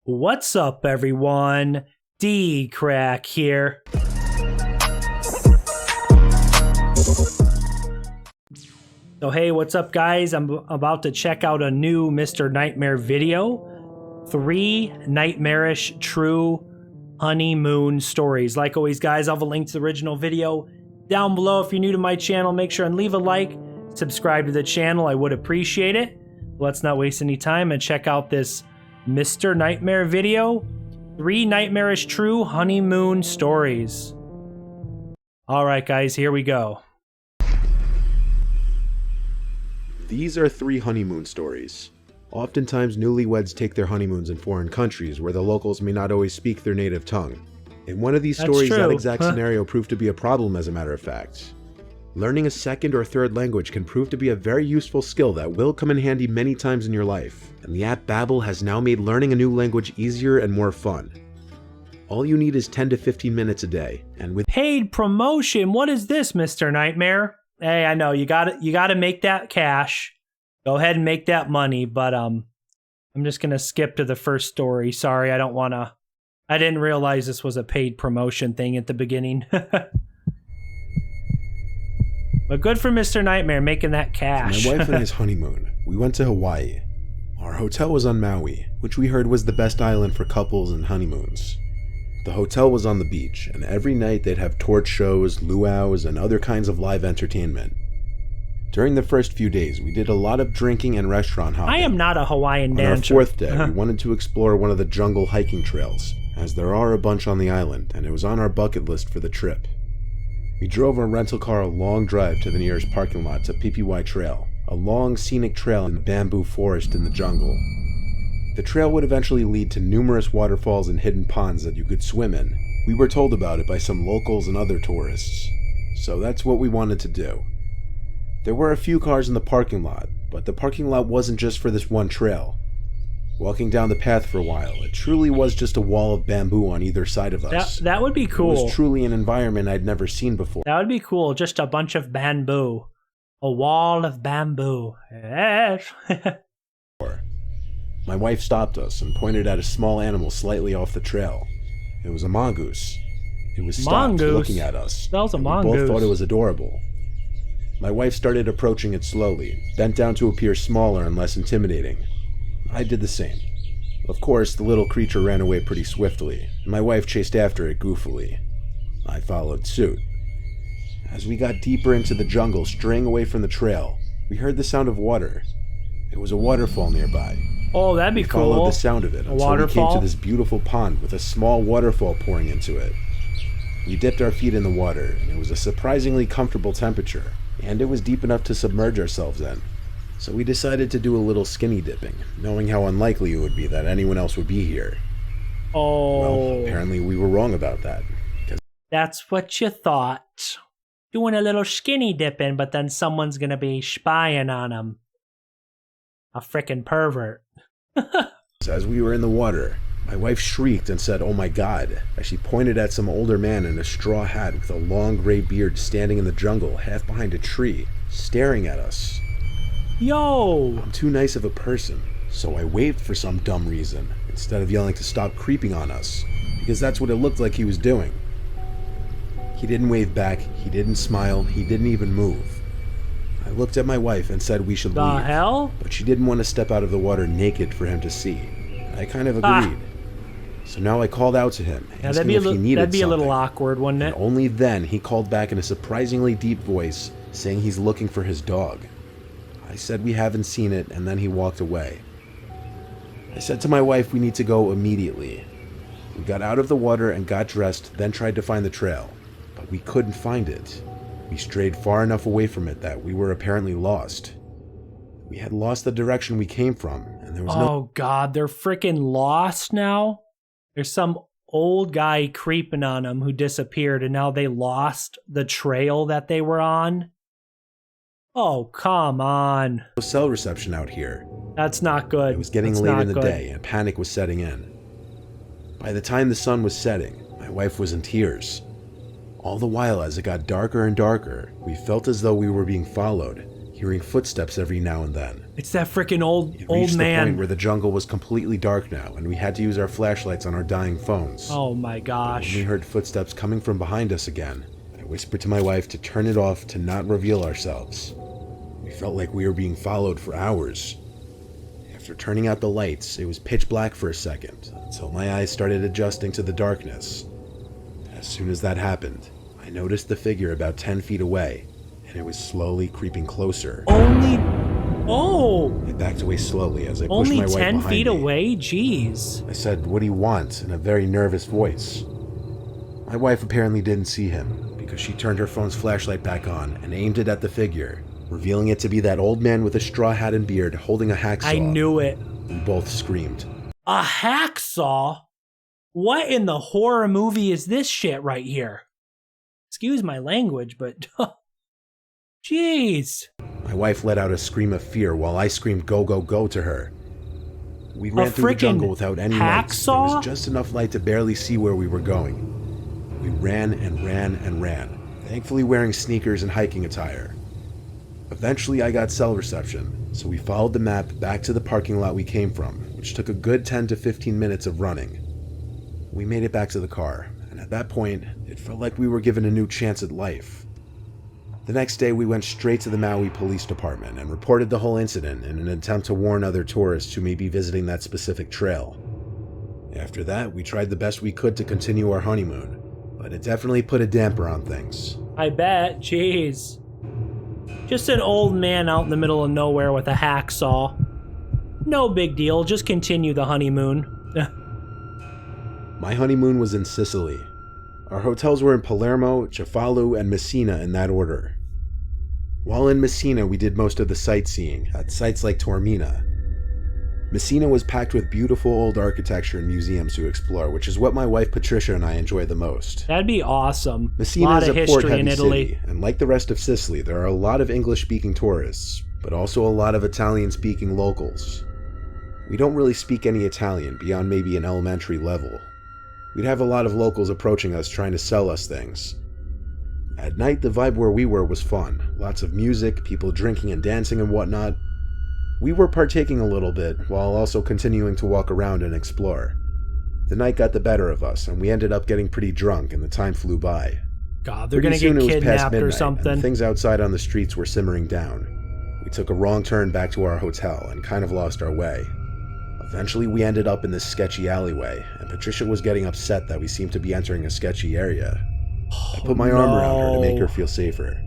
What's up, everyone? DKRACK here. So hey, what's up, guys? I'm about to check out a new Mr. Nightmare video. 3 Nightmarish true honeymoon stories. Like always, guys, I'll have a link to the original video down below. If you're new to my channel, make sure and leave a like, subscribe to the channel. I would appreciate it. Let's not waste any time and check out this Mr. Nightmare video. 3 Nightmarish true honeymoon stories. Alright, guys, here we go. These are 3 honeymoon stories. Oftentimes, newlyweds take their honeymoons in foreign countries where the locals may not always speak their native tongue. In one of these stories, that exact scenario proved to be a problem, as a matter of fact. Learning a second or third language can prove to be a very useful skill that will come in handy many times in your life, and the app Babbel has now made learning a new language easier and more fun. All you need is 10 to 15 minutes a day, and with paid promotion. What is this, Mr. Nightmare? Hey, I know you gotta make that cash. Go ahead and make that money, but I'm just gonna skip to the first story. Sorry, I didn't realize this was a paid promotion thing at the beginning. But good for Mr. Nightmare making that cash. My wife and his honeymoon, we went to Hawaii. Our hotel was on Maui, which we heard was the best island for couples and honeymoons. The hotel was on the beach, and every night they'd have torch shows, luau's, and other kinds of live entertainment. During the first few days, we did a lot of drinking and restaurant hopping. I am not a Hawaiian dancer. On our 4th day, we wanted to explore one of the jungle hiking trails, as there are a bunch on the island, and it was on our bucket list for the trip. We drove our rental car a long drive to the nearest parking lot to PPY Trail, a long scenic trail in the bamboo forest in the jungle. The trail would eventually lead to numerous waterfalls and hidden ponds that you could swim in. We were told about it by some locals and other tourists, so that's what we wanted to do. There were a few cars in the parking lot, but the parking lot wasn't just for this one trail. Walking down the path for a while, it truly was just a wall of bamboo on either side of us. That would be cool. It was truly an environment I'd never seen before. That would be cool, just a bunch of bamboo. A wall of bamboo. Yes. My wife stopped us and pointed at a small animal slightly off the trail. It was a mongoose. It was stopped looking at us. That was a mongoose. We both thought it was adorable. My wife started approaching it slowly, bent down to appear smaller and less intimidating. I did the same. Of course, the little creature ran away pretty swiftly, and my wife chased after it goofily. I followed suit. As we got deeper into the jungle, straying away from the trail, we heard the sound of water. It was a waterfall nearby. Oh, that'd be cool. We followed the sound of it until we came to this beautiful pond with a small waterfall pouring into it. We dipped our feet in the water, and it was a surprisingly comfortable temperature, and it was deep enough to submerge ourselves in. So we decided to do a little skinny dipping, knowing how unlikely it would be that anyone else would be here. Oh. Well, apparently we were wrong about that. That's what you thought. Doing a little skinny dipping, but then someone's gonna be spying on him. A frickin' pervert. As we were in the water, my wife shrieked and said, "Oh my God," as she pointed at some older man in a straw hat with a long gray beard standing in the jungle, half behind a tree, staring at us. Yo! I'm too nice of a person, so I waved for some dumb reason, instead of yelling to stop creeping on us, because that's what it looked like he was doing. He didn't wave back, he didn't smile, he didn't even move. I looked at my wife and said we should leave. The hell? But she didn't want to step out of the water naked for him to see. I kind of agreed. So now I called out to him, asking if he needed something. That'd be a little awkward, wouldn't it? And only then he called back in a surprisingly deep voice, saying he's looking for his dog. I said we haven't seen it, and then he walked away. I said to my wife we need to go immediately. We got out of the water and got dressed, then tried to find the trail, but we couldn't find it. We strayed far enough away from it that we were apparently lost. We had lost the direction we came from, and there was no— Oh God, they're freaking lost now? There's some old guy creeping on them who disappeared, and now they lost the trail that they were on? Oh, come on. cell reception out here. That's not good. It was getting late in the day, and panic was setting in. By the time the sun was setting, my wife was in tears. All the while, as it got darker and darker, we felt as though we were being followed. hearing footsteps every now and then. It's that freaking old It reached the man. point where the jungle was completely dark now, and we had to use our flashlights on our dying phones. Oh my gosh. When we heard footsteps coming from behind us again, I whispered to my wife to turn it off to not reveal ourselves. We felt like we were being followed for hours. After turning out the lights, it was pitch black for a second, until my eyes started adjusting to the darkness. As soon as that happened, I noticed the figure about 10 feet away, and it was slowly creeping closer. I backed away slowly as I pushed my wife behind me. Only 10 feet away? Jeez. I said, "What do you want?" in a very nervous voice. My wife apparently didn't see him, because she turned her phone's flashlight back on and aimed it at the figure, revealing it to be that old man with a straw hat and beard holding a hacksaw. I knew it. We both screamed. A hacksaw? What in the horror movie is this shit right here? Excuse my language, but jeez. My wife let out a scream of fear while I screamed "Go, go, go" to her. We ran through the jungle without any lights. There was just enough light to barely see where we were going. We ran and ran and ran, thankfully wearing sneakers and hiking attire. Eventually I got cell reception, so we followed the map back to the parking lot we came from, which took a good 10 to 15 minutes of running. We made it back to the car, and at that point, it felt like we were given a new chance at life. The next day we went straight to the Maui Police Department and reported the whole incident in an attempt to warn other tourists who may be visiting that specific trail. After that, we tried the best we could to continue our honeymoon, but it definitely put a damper on things. I bet, jeez. Just an old man out in the middle of nowhere with a hacksaw. No big deal, just continue the honeymoon. My honeymoon was in Sicily. Our hotels were in Palermo, Cefalu, and Messina in that order. While in Messina, we did most of the sightseeing at sites like Taormina. Messina was packed with beautiful old architecture and museums to explore, which is what my wife Patricia and I enjoy the most. That'd be awesome. Messina is a port-heavy city, and like the rest of Sicily, there are a lot of English-speaking tourists, but also a lot of Italian-speaking locals. We don't really speak any Italian beyond maybe an elementary level. We'd have a lot of locals approaching us trying to sell us things. At night, the vibe where we were was fun. Lots of music, people drinking and dancing and whatnot. We were partaking a little bit, while also continuing to walk around and explore. The night got the better of us, and we ended up getting pretty drunk, and the time flew by. God, they're gonna get kidnapped or something. And things outside on the streets were simmering down. We took a wrong turn back to our hotel and kind of lost our way. Eventually, we ended up in this sketchy alleyway, and Patricia was getting upset that we seemed to be entering a sketchy area. I put my arm around her to make her feel safer.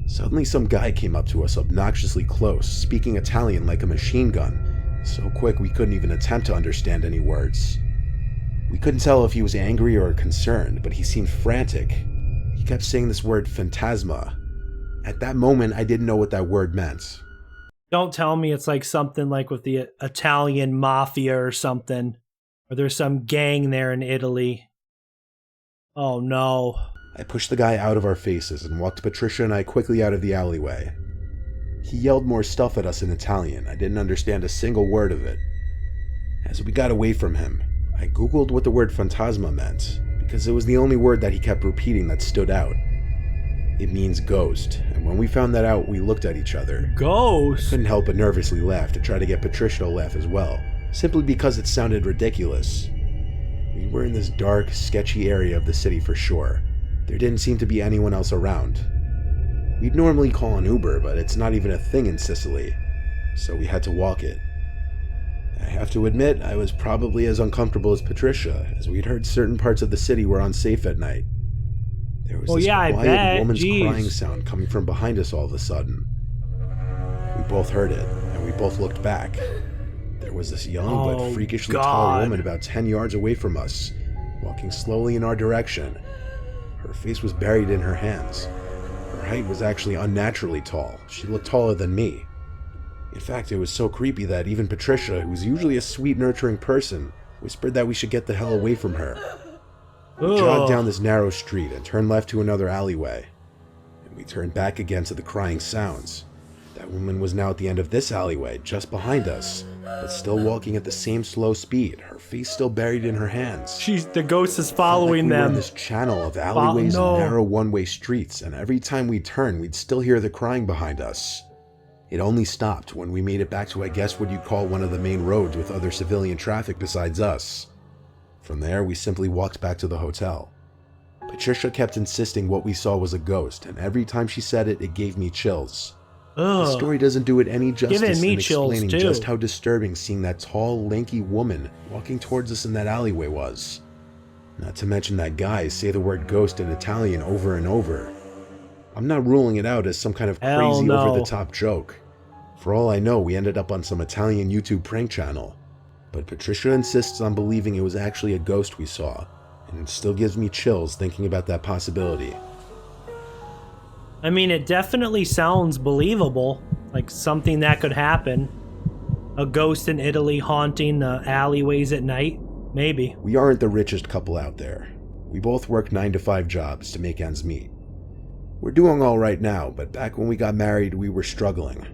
Suddenly, some guy came up to us obnoxiously close, speaking Italian like a machine gun, so quick we couldn't even attempt to understand any words. We couldn't tell if he was angry or concerned, but he seemed frantic. He kept saying this word phantasma. At that moment, I didn't know what that word meant. Don't tell me it's like something like with the Italian mafia or something. Or there's some gang there in Italy. Oh no. I pushed the guy out of our faces and walked Patricia and I quickly out of the alleyway. He yelled more stuff at us in Italian. I didn't understand a single word of it. As we got away from him, I googled what the word phantasma meant, because it was the only word that he kept repeating that stood out. It means ghost, and when we found that out, we looked at each other. Ghost? I couldn't help but nervously laugh to try to get Patricia to laugh as well, simply because it sounded ridiculous. We were in this dark, sketchy area of the city for sure. There didn't seem to be anyone else around. We'd normally call an Uber, but it's not even a thing in Sicily, so we had to walk it. I have to admit, I was probably as uncomfortable as Patricia, as we'd heard certain parts of the city were unsafe at night. There was this quiet woman's crying sound coming from behind us all of a sudden. We both heard it, and we both looked back. There was this young but freakishly tall woman about 10 yards away from us, walking slowly in our direction. Her face was buried in her hands. Her height was actually unnaturally tall. She looked taller than me. In fact, it was so creepy that even Patricia, who's usually a sweet, nurturing person, whispered that we should get the hell away from her. We jogged down this narrow street and turned left to another alleyway. And we turned back again to the crying sounds. That woman was now at the end of this alleyway, just behind us, but still walking at the same slow speed, her face still buried in her hands. The ghost is following them. We were in this channel of alleyways and narrow one-way streets, and every time we'd turn, we'd still hear the crying behind us. It only stopped when we made it back to, I guess, what you'd call one of the main roads with other civilian traffic besides us. From there, we simply walked back to the hotel. Patricia kept insisting what we saw was a ghost, and every time she said it, it gave me chills. Ugh. The story doesn't do it any justice in explaining too. just how disturbing seeing that tall, lanky woman walking towards us in that alleyway was. Not to mention that guy say the word ghost in Italian over and over. I'm not ruling it out as some kind of crazy over-the-top joke. For all I know, we ended up on some Italian YouTube prank channel. But Patricia insists on believing it was actually a ghost we saw, and it still gives me chills thinking about that possibility. I mean, it definitely sounds believable, like something that could happen. A ghost in Italy haunting the alleyways at night, maybe. We aren't the richest couple out there. We both work 9-to-5 jobs to make ends meet. We're doing all right now, but back when we got married, we were struggling.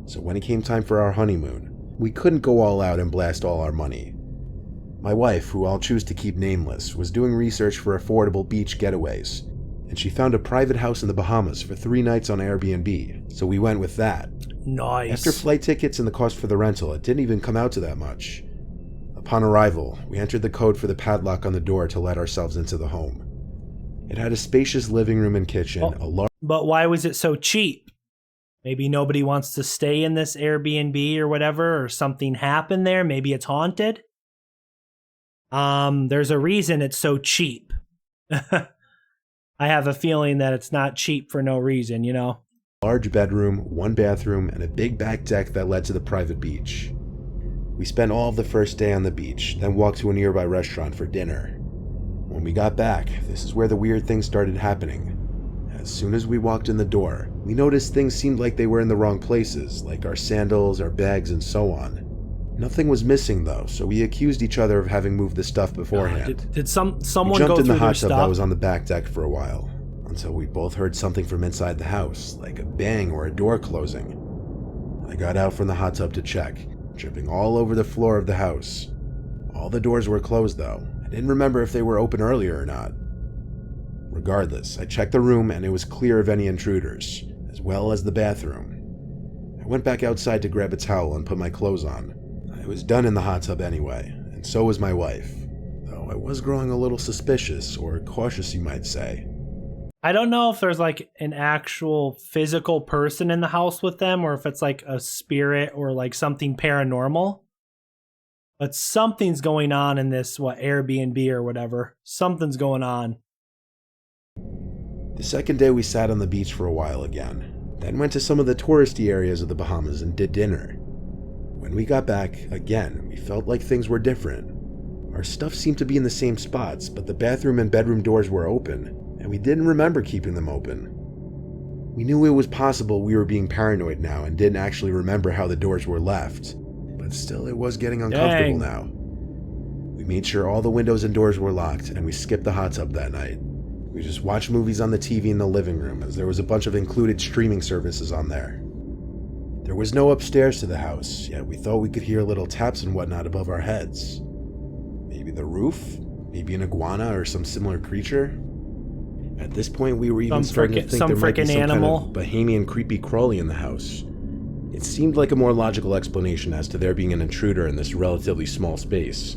So when it came time for our honeymoon, we couldn't go all out and blast all our money. My wife, who I'll choose to keep nameless, was doing research for affordable beach getaways, and she found a private house in the Bahamas for 3 nights on Airbnb, so we went with that. Nice. After flight tickets and the cost for the rental, it didn't even come out to that much. Upon arrival, we entered the code for the padlock on the door to let ourselves into the home. It had a spacious living room and kitchen, a large... But why was it so cheap? Maybe nobody wants to stay in this Airbnb or whatever, or something happened there. Maybe it's haunted. There's a reason it's so cheap. I have a feeling that it's not cheap for no reason, you know? Large bedroom, 1 bathroom, and a big back deck that led to the private beach. We spent all of the first day on the beach, then walked to a nearby restaurant for dinner. When we got back, this is where the weird things started happening. As soon as we walked in the door, we noticed things seemed like they were in the wrong places, like our sandals, our bags, and so on. Nothing was missing though, so we accused each other of having moved the stuff beforehand. Did someone go through we jumped in the hot stuff? tub that was on the back deck for a while, until we both heard something from inside the house, like a bang or a door closing. I got out from the hot tub to check, dripping all over the floor of the house. All the doors were closed though. I didn't remember if they were open earlier or not. Regardless, I checked the room and it was clear of any intruders, as well as the bathroom. I went back outside to grab a towel and put my clothes on. I was done in the hot tub anyway, and so was my wife, though I was growing a little suspicious, or cautious you might say. I don't know if there's like an actual physical person in the house with them, or if it's like a spirit or like something paranormal. But something's going on in this, Airbnb or whatever. Something's going on. The second day we sat on the beach for a while again, then went to some of the touristy areas of the Bahamas and did dinner. When we got back, again, we felt like things were different. Our stuff seemed to be in the same spots, but the bathroom and bedroom doors were open, and we didn't remember keeping them open. We knew it was possible we were being paranoid now and didn't actually remember how the doors were left. But still, it was getting uncomfortable now. We made sure all the windows and doors were locked, and we skipped the hot tub that night. We just watched movies on the TV in the living room, as there was a bunch of included streaming services on there. There was no upstairs to the house, yet we thought we could hear little taps and whatnot above our heads. Maybe the roof? Maybe an iguana or some similar creature? At this point, we were even starting to think there might be some animal. kind of Bahamian creepy crawly in the house. It seemed like a more logical explanation as to there being an intruder in this relatively small space.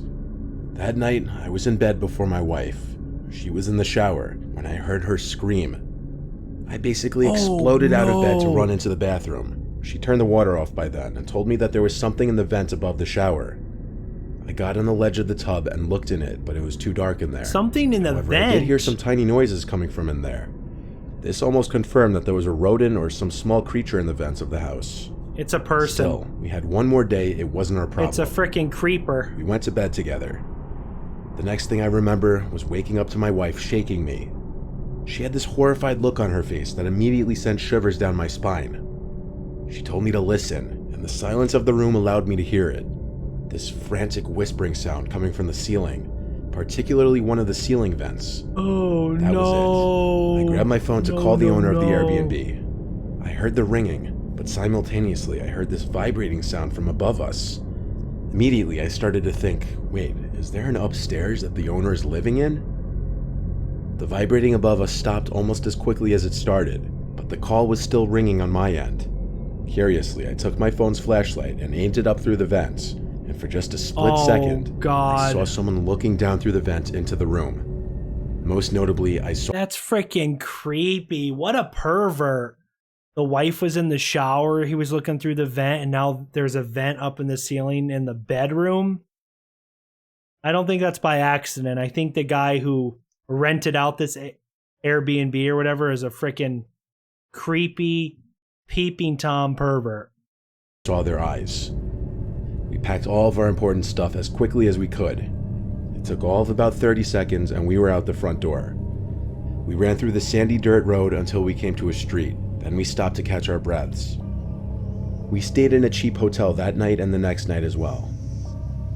That night, I was in bed before my wife. She was in the shower when I heard her scream. I basically exploded out of bed to run into the bathroom. She turned the water off by then and told me that there was something in the vent above the shower. I got on the ledge of the tub and looked in it, but it was too dark in there. Something in the vent? I did hear some tiny noises coming from in there. This almost confirmed that there was a rodent or some small creature in the vents of the house. It's a person. Still, we had one more day, it wasn't our problem. It's a freaking creeper. We went to bed together. The next thing I remember was waking up to my wife shaking me. She had this horrified look on her face that immediately sent shivers down my spine. She told me to listen, and the silence of the room allowed me to hear it. This frantic whispering sound coming from the ceiling, particularly one of the ceiling vents. Oh, that was it. I grabbed my phone to call the owner of the Airbnb. I heard the ringing, but simultaneously I heard this vibrating sound from above us. Immediately I started to think, wait, is there an upstairs that the owner is living in? The vibrating above us stopped almost as quickly as it started, but the call was still ringing on my end. Curiously, I took my phone's flashlight and aimed it up through the vents, and for just a split second, God. I saw someone looking down through the vent into the room. Most notably, I saw— That's freaking creepy. What a pervert. The wife was in the shower. He was looking through the vent, and now there's a vent up in the ceiling in the bedroom. I don't think that's by accident. I think the guy who rented out this Airbnb or whatever is a freaking creepy, peeping Tom pervert. saw their eyes. We packed all of our important stuff as quickly as we could. It took all of about 30 seconds and we were out the front door. We ran through the sandy dirt road until we came to a street, then we stopped to catch our breaths. We stayed in a cheap hotel that night and the next night as well.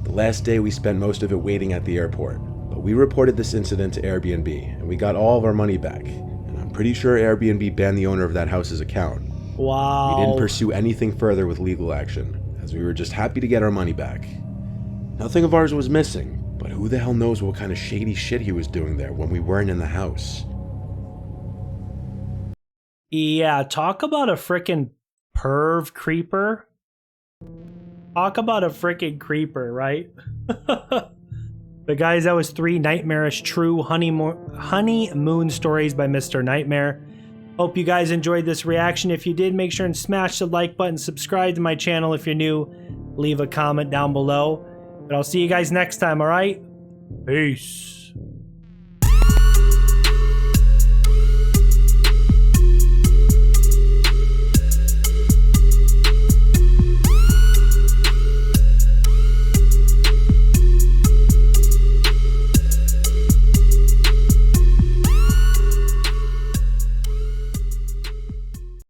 The last day we spent most of it waiting at the airport, but we reported this incident to Airbnb and we got all of our money back, and I'm pretty sure Airbnb banned the owner of that house's account. Wow. We didn't pursue anything further with legal action, as we were just happy to get our money back. Nothing of ours was missing, but who the hell knows what kind of shady shit he was doing there when we weren't in the house. Yeah, talk about a freaking perv creeper. Talk about a freaking creeper, right? But guys, that was 3 nightmarish true honeymoon stories by Mr. Nightmare. Hope you guys enjoyed this reaction. If you did, make sure and smash the like button, subscribe to my channel if you're new, leave a comment down below. But I'll see you guys next time, all right? Peace.